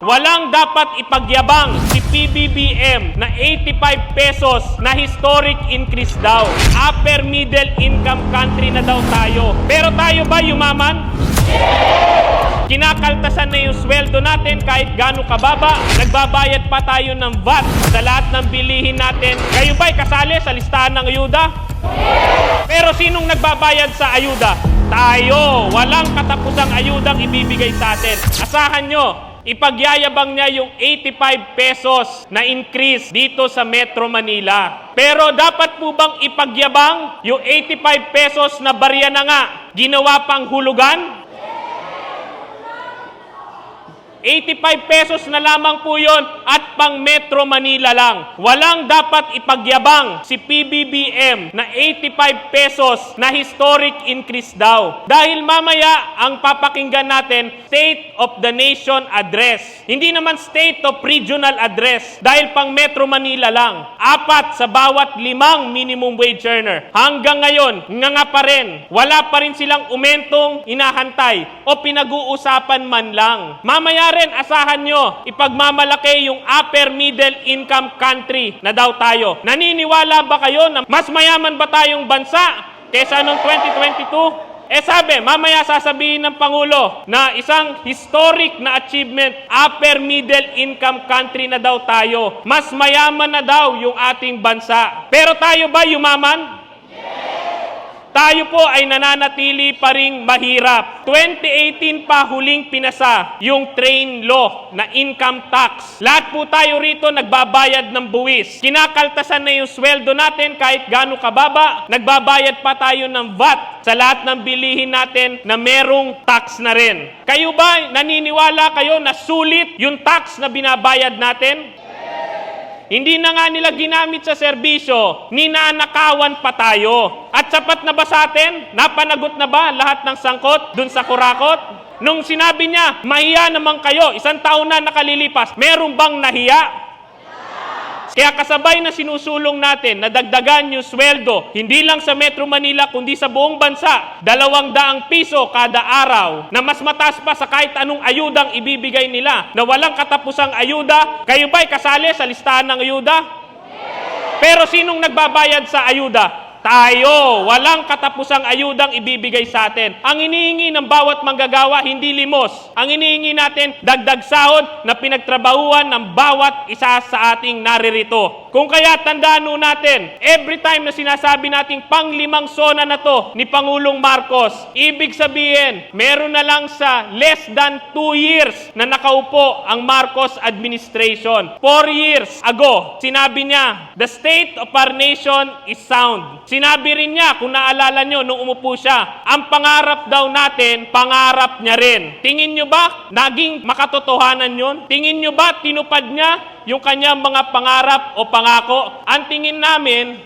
Walang dapat ipagyabang si PBBM na 85 pesos na historic increase daw. Upper middle income country na daw tayo. Pero tayo ba yumaman? Kinakaltasan na yung sweldo natin kahit gaano kababa. Nagbabayad pa tayo ng VAT sa lahat ng bilihin natin. Kayo ba'y kasali sa listahan ng ayuda? Pero sinong nagbabayad sa ayuda? Tayo! Walang katapusang ayudang ibibigay sa atin. Asahan nyo, ipagyayabang niya yung 85 pesos na increase dito sa Metro Manila. Pero dapat po bang ipagyabang yung 85 pesos na barya na nga, ginawa pang hulugan? 85 pesos na lamang po yon at pang Metro Manila lang. Walang dapat ipagyabang si PBBM na 85 pesos na historic increase daw. Dahil mamaya ang papakinggan natin, State of the Nation Address. Hindi naman State of Regional Address dahil pang Metro Manila lang. 4 sa bawat 5 minimum wage earner. Hanggang ngayon, nga pa rin. Wala pa rin silang umentong inahantay o pinag-uusapan man lang. Mamaya rin, asahan nyo, ipagmamalaki yung upper middle income country na daw tayo. Naniniwala ba kayo na mas mayaman ba tayong bansa kesa noong 2022? Sabi, mamaya sasabihin ng Pangulo na isang historic na achievement, upper middle income country na daw tayo. Mas mayaman na daw yung ating bansa. Pero tayo ba yumaman? Tayo po ay nananatili pa ring mahirap. 2018 pa huling pinasa yung train law na income tax. Lahat po tayo rito nagbabayad ng buwis. Kinakaltasan na yung sweldo natin kahit gaano kababa. Nagbabayad pa tayo ng VAT sa lahat ng bilihin natin na merong tax na rin. Kayo ba, naniniwala kayo na sulit yung tax na binabayad natin? Hindi na nga nila ginamit sa serbisyo, ninanakawan pa tayo. At sapat na ba sa atin? Napanagot na ba lahat ng sangkot dun sa kurakot? Nung sinabi niya, mahiya naman kayo, 1 taon na nakalilipas, meron bang nahiya? Kaya kasabay na sinusulong natin na dagdagan yung sweldo, hindi lang sa Metro Manila kundi sa buong bansa, 200 piso kada araw, na mas mataas pa sa kahit anong ayudang ibibigay nila, na walang katapusang ayuda. Kayo ba'y kasali sa listahan ng ayuda? Pero sinong nagbabayad sa ayuda? Tayo! Walang katapusang ayudang ibibigay sa atin. Ang inihingi ng bawat manggagawa, hindi limos. Ang inihingi natin, dagdag sahod na pinagtrabahuan ng bawat isa sa ating naririto. Kung kaya tandaan natin, every time na sinasabi nating pang-5 sona na to ni Pangulong Marcos, ibig sabihin, meron na lang sa less than 2 years na nakaupo ang Marcos administration. 4 years ago, sinabi niya, the state of our nation is sound. Sinabi rin niya, kung naalala nyo, nung umupo siya, ang pangarap daw natin, pangarap niya rin. Tingin nyo ba, naging makatotohanan yun? Tingin nyo ba, tinupad niya yung kanyang mga pangarap o pangako? Ang tingin namin,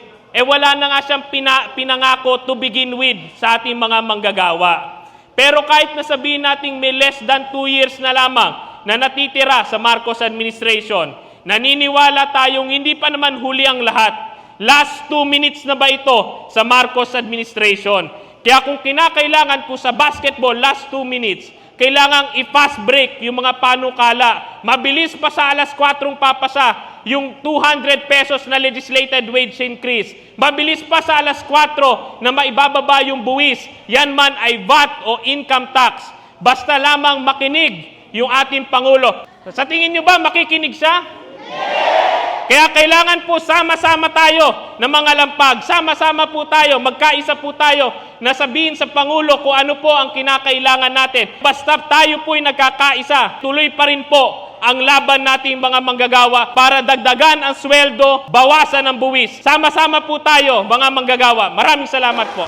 wala na nga siyang pinangako to begin with sa ating mga manggagawa. Pero kahit nasabihin natin may less than 2 years na lamang na natitira sa Marcos administration, naniniwala tayong hindi pa naman huli ang lahat. Last 2 minutes na ba ito sa Marcos administration? Kaya kung kinakailangan po sa basketball, last 2 minutes, kailangang i-fast break yung mga panukala. Mabilis pa sa alas 4 papasa yung 200 pesos na legislated wage increase. Mabilis pa sa alas 4 na maibababa yung buwis. Yan man ay VAT o income tax. Basta lamang makinig yung ating Pangulo. Sa tingin nyo ba makikinig siya? Kaya kailangan po sama-sama tayo na mga lampag. Sama-sama po tayo, magkaisa po tayo na sabihin sa Pangulo kung ano po ang kinakailangan natin. Basta tayo po'y nagkakaisa, tuloy pa rin po ang laban nating mga manggagawa para dagdagan ang sweldo, bawasan ang buwis. Sama-sama po tayo, mga manggagawa. Maraming salamat po.